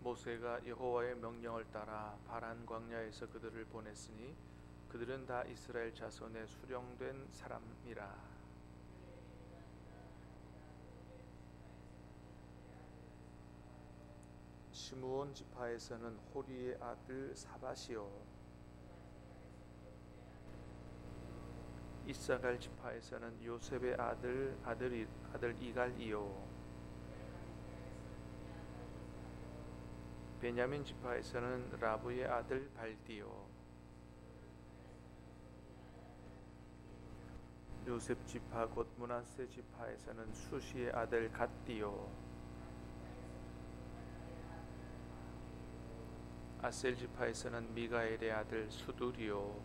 모세가 여호와의 명령을 따라 바란 광야에서 그들을 보냈으니 그들은 다 이스라엘 자손의 수령된 사람이라. 시므온 지파에서는 호리의 아들 사밧이요, 이사갈 지파에서는 요셉의 아들 이갈이요, 베냐민 지파에서는 라브의 아들 발디요, 요셉 지파 곧 므낫세 지파에서는 수시의 아들 갓디요, 아셀 지파에서는 미가엘의 아들 수두리요,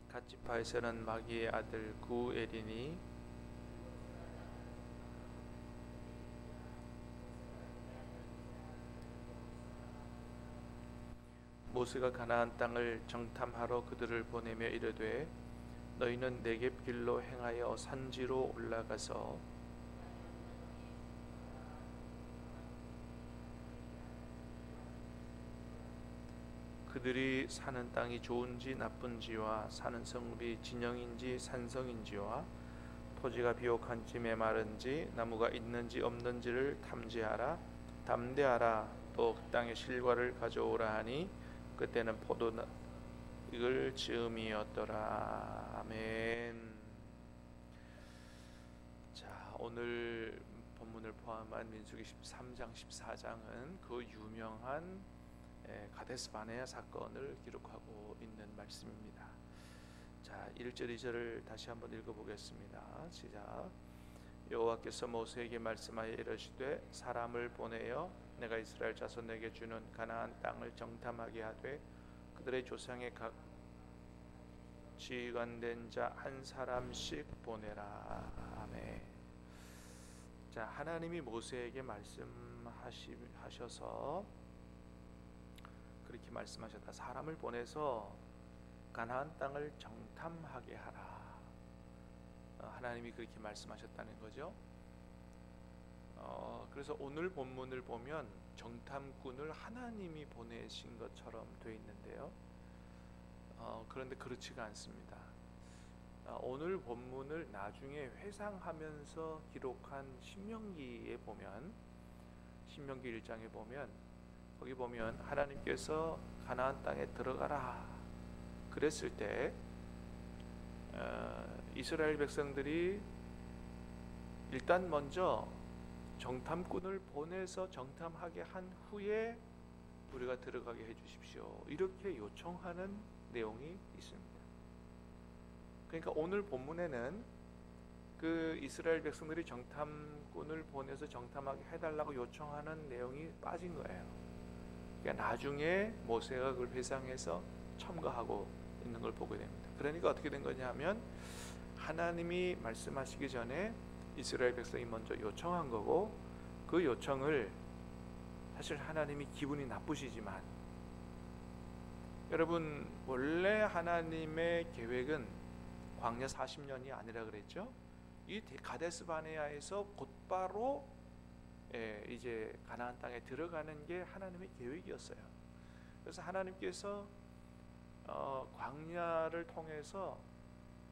갓 지파에서는 마기의 아들 구엘이니 모세가 가나안 땅을 정탐하러 그들을 보내며 이르되 너희는 네겝 길로 행하여 산지로 올라가서 그들이 사는 땅이 좋은지 나쁜지와 사는 성읍이 진영인지 산성인지와 토지가 비옥한지 메마른지 나무가 있는지 없는지를 탐지하라. 담대하라. 또 그 땅의 실과를 가져오라 하니 그때는 포도익을 즈음이었더라. 아멘. 자, 오늘 본문을 포함한 민수기 13장 14장은 그 유명한 가데스 바네아 사건을 기록하고 있는 말씀입니다. 자, 1절 2절을 다시 한번 읽어보겠습니다. 시작. 여호와께서 모세에게 말씀하여 이르시되 사람을 보내어 내가 이스라엘 자손에게 주는 가나안 땅을 정탐하게 하되 그들의 조상의 각 지휘관된 자 한 사람씩 보내라. 아멘. 자, 하나님이 모세에게 말씀하셔서 그렇게 말씀하셨다. 사람을 보내서 가나안 땅을 정탐하게 하라. 하나님이 그렇게 말씀하셨다는 거죠. 그래서 오늘 본문을 보면 정탐꾼을 하나님이 보내신 것처럼 되어 있는데요. 그런데 그렇지가 않습니다. 오늘 본문을 나중에 회상하면서 기록한 신명기에 보면, 신명기 1장에 보면 거기 보면 하나님께서 가나안 땅에 들어가라 그랬을 때 이스라엘 백성들이 일단 먼저 정탐꾼을 보내서 정탐하게 한 후에 우리가 들어가게 해주십시오 이렇게 요청하는 내용이 있습니다. 그러니까 오늘 본문에는 그 이스라엘 백성들이 정탐꾼을 보내서 정탐하게 해달라고 요청하는 내용이 빠진 거예요. 그러니까 나중에 모세가 그걸 회상해서 첨가하고 있는 걸 보게 됩니다. 그러니까 어떻게 된 거냐면 하나님이 말씀하시기 전에 이스라엘 백성이 먼저 요청한 거고, 그 요청을 사실 하나님이 기분이 나쁘시지만, 여러분 원래 하나님의 계획은 광야 40년이 아니라 그랬죠. 이 가데스 바네아에서 곧바로 이제 가나안 땅에 들어가는 게 하나님의 계획이었어요. 그래서 하나님께서 광야를 통해서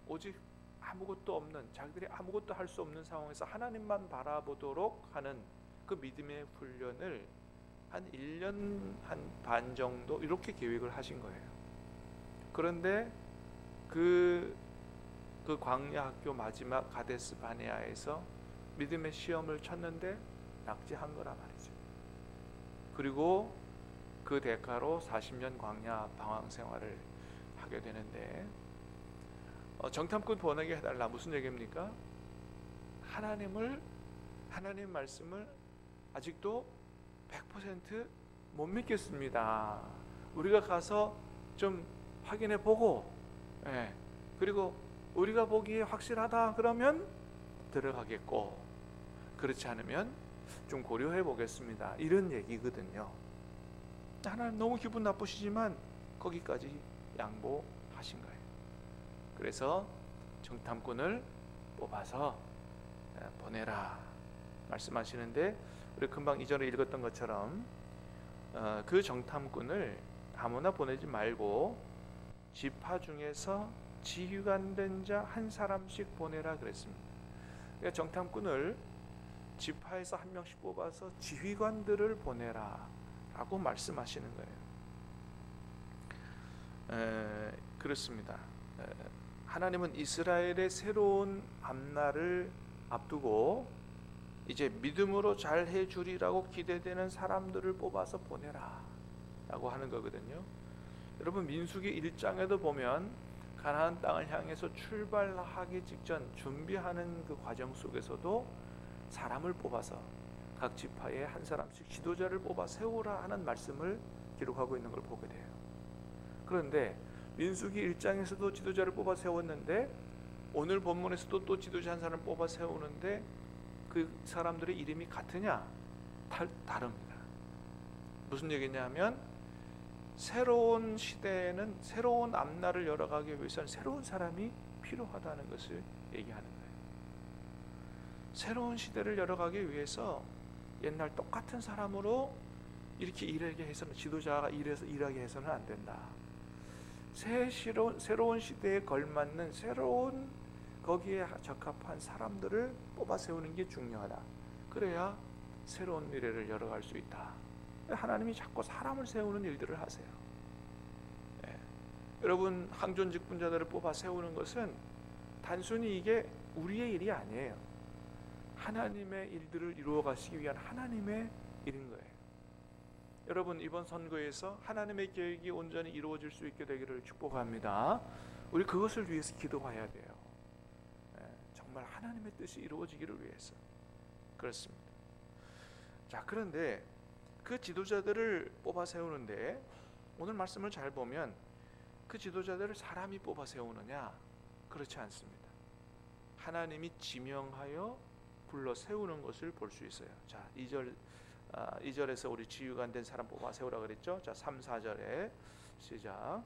오직 아무것도 없는, 자기들이 아무것도 할 수 없는 상황에서 하나님만 바라보도록 하는 그 믿음의 훈련을 한 1년 한 반 정도 이렇게 계획을 하신 거예요. 그런데 그 광야 학교 마지막 가데스 바네아에서 믿음의 시험을 쳤는데 낙제한 거란 말이죠. 그리고 그 대가로 40년 광야 방황 생활을 하게 되는데, 정탐꾼 보내게 해달라 무슨 얘기입니까? 하나님 말씀을 아직도 100% 못 믿겠습니다. 우리가 가서 좀 확인해 보고, 그리고 우리가 보기에 확실하다 그러면 들어가겠고, 그렇지 않으면 좀 고려해 보겠습니다. 이런 얘기거든요. 하나님 너무 기분 나쁘시지만 거기까지 양보하신 거예요. 그래서 정탐꾼을 뽑아서 보내라. 말씀하시는데, 우리 금방 이전에 읽었던 것처럼 그 정탐꾼을 아무나 보내지 말고 지파 중에서 지휘관된 자 한 사람씩 보내라 그랬습니다. 그러니까 정탐꾼을 지파에서 한 명씩 뽑아서 지휘관들을 보내라 라고 말씀하시는 거예요. 그렇습니다. 하나님은 이스라엘의 새로운 앞날을 앞두고 이제 믿음으로 잘 해주리라고 기대되는 사람들을 뽑아서 보내라 라고 하는 거거든요. 여러분, 민수기 1장에도 보면 가나안 땅을 향해서 출발하기 직전 준비하는 그 과정 속에서도 사람을 뽑아서 각 지파에 한 사람씩 지도자를 뽑아 세우라 하는 말씀을 기록하고 있는 걸 보게 돼요. 그런데 민수기 1장에서도 지도자를 뽑아 세웠는데 오늘 본문에서도 또 지도자 한 사람을 뽑아 세우는데 그 사람들의 이름이 같으냐? 다릅니다. 무슨 얘기냐면 새로운 시대에는 새로운 앞날을 열어가기 위해서는 새로운 사람이 필요하다는 것을 얘기하는 거예요. 새로운 시대를 열어가기 위해서 옛날 똑같은 사람으로 이렇게 일하게 해서는, 지도자가 일하게 해서는 안 된다. 새로운 시대에 걸맞는 새로운 거기에 적합한 사람들을 뽑아 세우는 게 중요하다. 그래야 새로운 미래를 열어갈 수 있다. 하나님이 자꾸 사람을 세우는 일들을 하세요. 여러분, 항존 직분자들을 뽑아 세우는 것은 단순히 이게 우리의 일이 아니에요. 하나님의 일들을 이루어 가시기 위한 하나님의 일인 거예요. 여러분, 이번 선거에서 하나님의 계획이 온전히 이루어질 수 있게 되기를 축복합니다. 우리 그것을 위해서 기도해야 돼요. 정말 하나님의 뜻이 이루어지기를 위해서. 그렇습니다. 자, 그런데 그 지도자들을 뽑아 세우는데 오늘 말씀을 잘 보면 그 지도자들을 사람이 뽑아 세우느냐? 그렇지 않습니다. 하나님이 지명하여 불러 세우는 것을 볼 수 있어요. 자, 2절에서 우리 지휘관 된 사람 뽑아 세우라 그랬죠. 자, 3, 4절에 시작.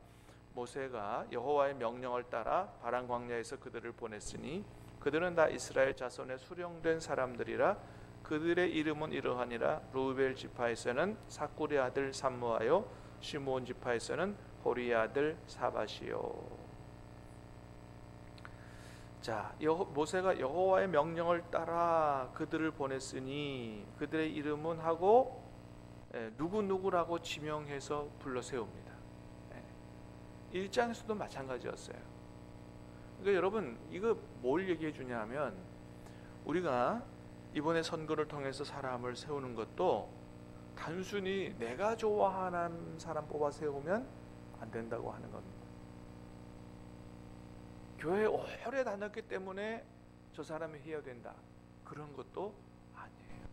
모세가 여호와의 명령을 따라 바란 광야에서 그들을 보냈으니 그들은 다 이스라엘 자손의 수령된 사람들이라. 그들의 이름은 이러하니라. 루벨 지파에서는 사꾸리 아들 삼무하요, 시므온 지파에서는 호리의 아들 사밧이요. 자, 모세가 여호와의 명령을 따라 그들을 보냈으니 그들의 이름은 하고 누구누구라고 지명해서 불러 세웁니다. 1장에서도 마찬가지였어요. 그러니까 여러분, 이거 뭘 얘기해 주냐면 우리가 이번에 선거를 통해서 사람을 세우는 것도 단순히 내가 좋아하는 사람 뽑아 세우면 안 된다고 하는 겁니다. 교회에 오래 다녔기 때문에 저 사람이 해야 된다, 그런 것도 아니에요.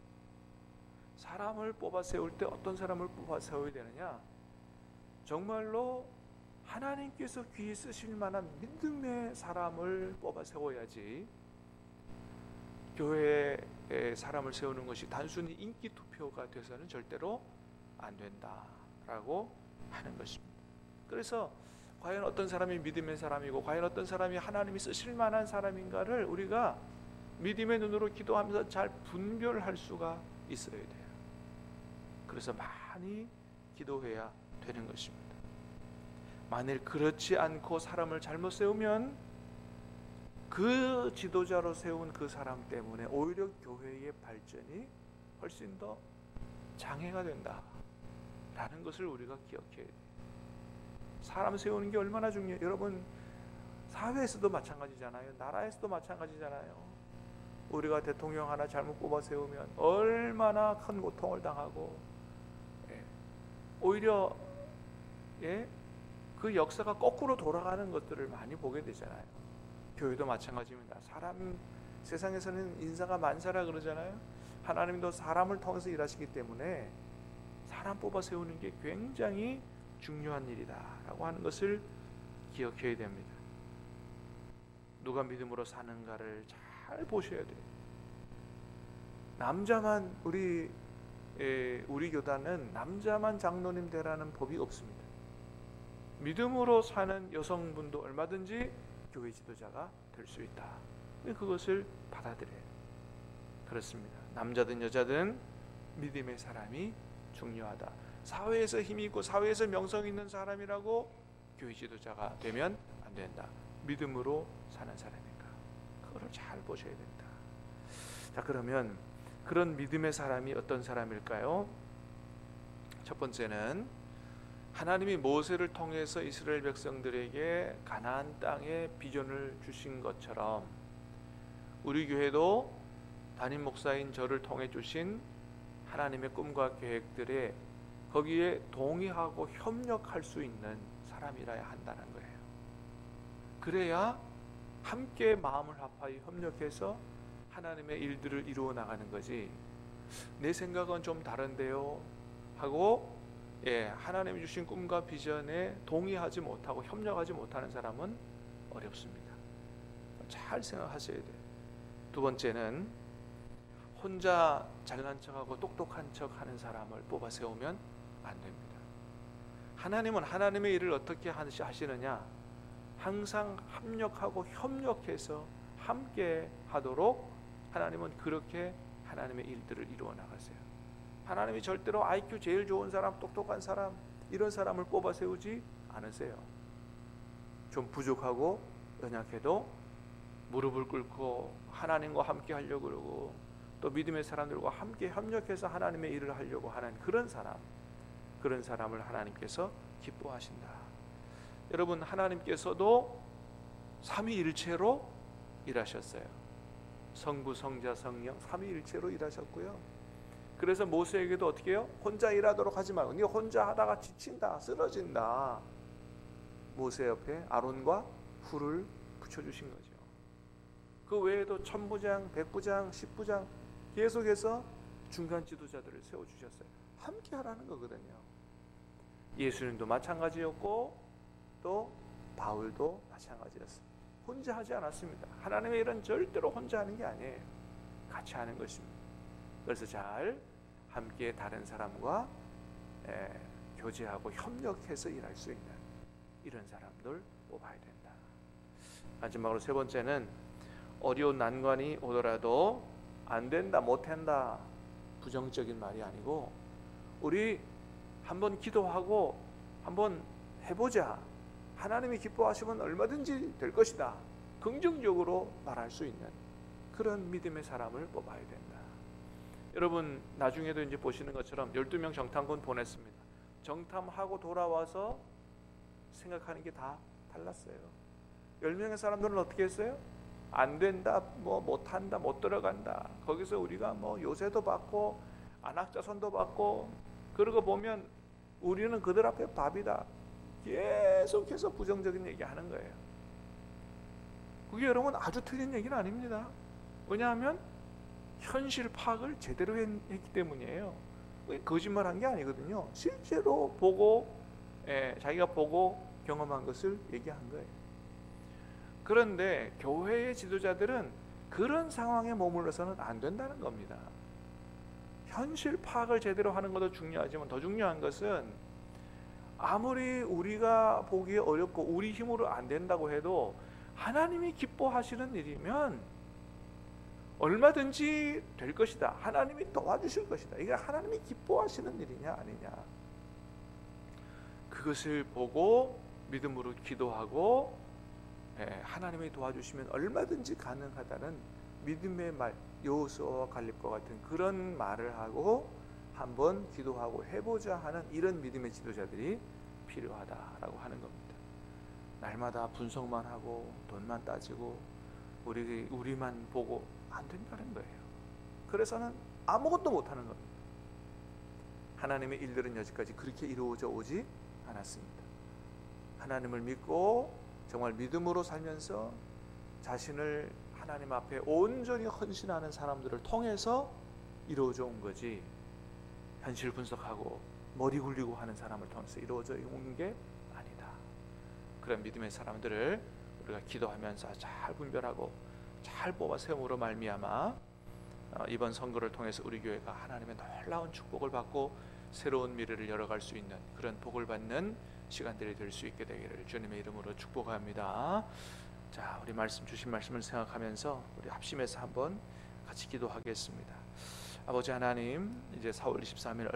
사람을 뽑아 세울 때 어떤 사람을 뽑아 세워야 되느냐? 정말로 하나님께서 귀히 쓰실 만한 믿음의 사람을 뽑아 세워야지, 교회에 사람을 세우는 것이 단순히 인기 투표가 돼서는 절대로 안 된다라고 하는 것입니다. 그래서 과연 어떤 사람이 믿음의 사람이고 과연 어떤 사람이 하나님이 쓰실 만한 사람인가를 우리가 믿음의 눈으로 기도하면서 잘 분별할 수가 있어야 돼요. 그래서 많이 기도해야 되는 것입니다. 만일 그렇지 않고 사람을 잘못 세우면 그 지도자로 세운 그 사람 때문에 오히려 교회의 발전이 훨씬 더 장애가 된다라는 것을 우리가 기억해야 돼요. 사람 세우는 게 얼마나 중요해요. 여러분, 사회에서도 마찬가지잖아요. 나라에서도 마찬가지잖아요. 우리가 대통령 하나 잘못 뽑아 세우면 얼마나 큰 고통을 당하고, 오히려 그 역사가 거꾸로 돌아가는 것들을 많이 보게 되잖아요. 교회도 마찬가지입니다. 세상에서는 인사가 만사라 그러잖아요. 하나님도 사람을 통해서 일하시기 때문에 사람 뽑아 세우는 게 굉장히 중요한 일이다라고 하는 것을 기억해야 됩니다. 누가 믿음으로 사는가를 잘 보셔야 돼요. 남자만 우리 교단은 남자만 장로님 되라는 법이 없습니다. 믿음으로 사는 여성분도 얼마든지 교회 지도자가 될 수 있다. 그것을 받아들여요. 그렇습니다. 남자든 여자든 믿음의 사람이 중요하다. 사회에서 힘이 있고 사회에서 명성 있는 사람이라고 교회 지도자가 되면 안 된다. 믿음으로 사는 사람인가, 그거를 잘 보셔야 된다. 자, 그러면 그런 믿음의 사람이 어떤 사람일까요? 첫 번째는 하나님이 모세를 통해서 이스라엘 백성들에게 가나안 땅의 비전을 주신 것처럼 우리 교회도 담임 목사인 저를 통해 주신 하나님의 꿈과 계획들에 거기에 동의하고 협력할 수 있는 사람이라야 한다는 거예요. 그래야 함께 마음을 합하여 협력해서 하나님의 일들을 이루어 나가는 거지, 내 생각은 좀 다른데요 하고 하나님이 주신 꿈과 비전에 동의하지 못하고 협력하지 못하는 사람은 어렵습니다. 잘 생각하셔야 돼요. 두 번째는 혼자 잘난 척하고 똑똑한 척하는 사람을 뽑아 세우면 안 됩니다. 하나님은 하나님의 일을 어떻게 하시느냐, 항상 합력하고 협력해서 함께 하도록 하나님은 그렇게 하나님의 일들을 이루어 나가세요. 하나님이 절대로 IQ 제일 좋은 사람, 똑똑한 사람, 이런 사람을 뽑아 세우지 않으세요. 좀 부족하고 연약해도 무릎을 꿇고 하나님과 함께 하려고 그러고 또 믿음의 사람들과 함께 협력해서 하나님의 일을 하려고 하는 그런 사람을 하나님께서 기뻐하신다. 여러분, 하나님께서도 삼위일체로 일하셨어요. 성부, 성자, 성령 삼위일체로 일하셨고요. 그래서 모세에게도 어떻게 해요? 혼자 일하도록 하지 말고, 네 혼자 하다가 지친다, 쓰러진다. 모세 옆에 아론과 훌을 붙여주신 거죠. 그 외에도 천부장, 백부장, 십부장 계속해서 중간 지도자들을 세워주셨어요. 함께 하라는 거거든요. 예수님도 마찬가지였고 또 바울도 마찬가지였어요. 혼자 하지 않았습니다. 하나님의 일은 절대로 혼자 하는 게 아니에요. 같이 하는 것입니다. 그래서 잘 함께 다른 사람과 교제하고 협력해서 일할 수 있는 이런 사람들 뽑아야 된다. 마지막으로 세 번째는 어려운 난관이 오더라도 안 된다, 못 한다, 부정적인 말이 아니고 우리 한번 기도하고 한번 해보자, 하나님이 기뻐하시면 얼마든지 될 것이다, 긍정적으로 말할 수 있는 그런 믿음의 사람을 뽑아야 된다. 여러분, 나중에도 이제 보시는 것처럼 12명 정탐꾼 보냈습니다. 정탐하고 돌아와서 생각하는 게 다 달랐어요. 10명의 사람들은 어떻게 했어요? 안 된다, 뭐 못한다, 못 들어간다, 거기서 우리가 뭐 요새도 받고 안악자손도 받고, 그러고 보면 우리는 그들 앞에 밥이다, 계속해서 부정적인 얘기 하는 거예요. 그게 여러분 아주 틀린 얘기는 아닙니다. 왜냐하면 현실 파악을 제대로 했기 때문이에요. 거짓말한 게 아니거든요. 실제로 보고 자기가 보고 경험한 것을 얘기한 거예요. 그런데 교회의 지도자들은 그런 상황에 머물러서는 안 된다는 겁니다. 현실 파악을 제대로 하는 것도 중요하지만 더 중요한 것은 아무리 우리가 보기에 어렵고 우리 힘으로 안 된다고 해도 하나님이 기뻐하시는 일이면 얼마든지 될 것이다, 하나님이 도와주실 것이다, 이게 하나님이 기뻐하시는 일이냐 아니냐, 그것을 보고 믿음으로 기도하고 하나님이 도와주시면 얼마든지 가능하다는 믿음의 말, 여호수아와 갈렙과 같은 그런 말을 하고 한번 기도하고 해보자 하는 이런 믿음의 지도자들이 필요하다라고 하는 겁니다. 날마다 분석만 하고 돈만 따지고 우리만 보고 안 된다는 거예요. 그래서는 아무것도 못하는 겁니다. 하나님의 일들은 여지까지 그렇게 이루어져 오지 않았습니다. 하나님을 믿고 정말 믿음으로 살면서 자신을 하나님 앞에 온전히 헌신하는 사람들을 통해서 이루어져 온 거지, 현실 분석하고 머리 굴리고 하는 사람을 통해서 이루어져 온 게 아니다. 그런 믿음의 사람들을 우리가 기도하면서 잘 분별하고 잘 뽑아 세움으로 말미암아 이번 선거를 통해서 우리 교회가 하나님의 놀라운 축복을 받고 새로운 미래를 열어갈 수 있는 그런 복을 받는 시간들이 될 수 있게 되기를 주님의 이름으로 축복합니다. 자, 우리 주신 말씀을 생각하면서 우리 합심해서 한번 같이 기도하겠습니다. 아버지 하나님, 이제 4월 23일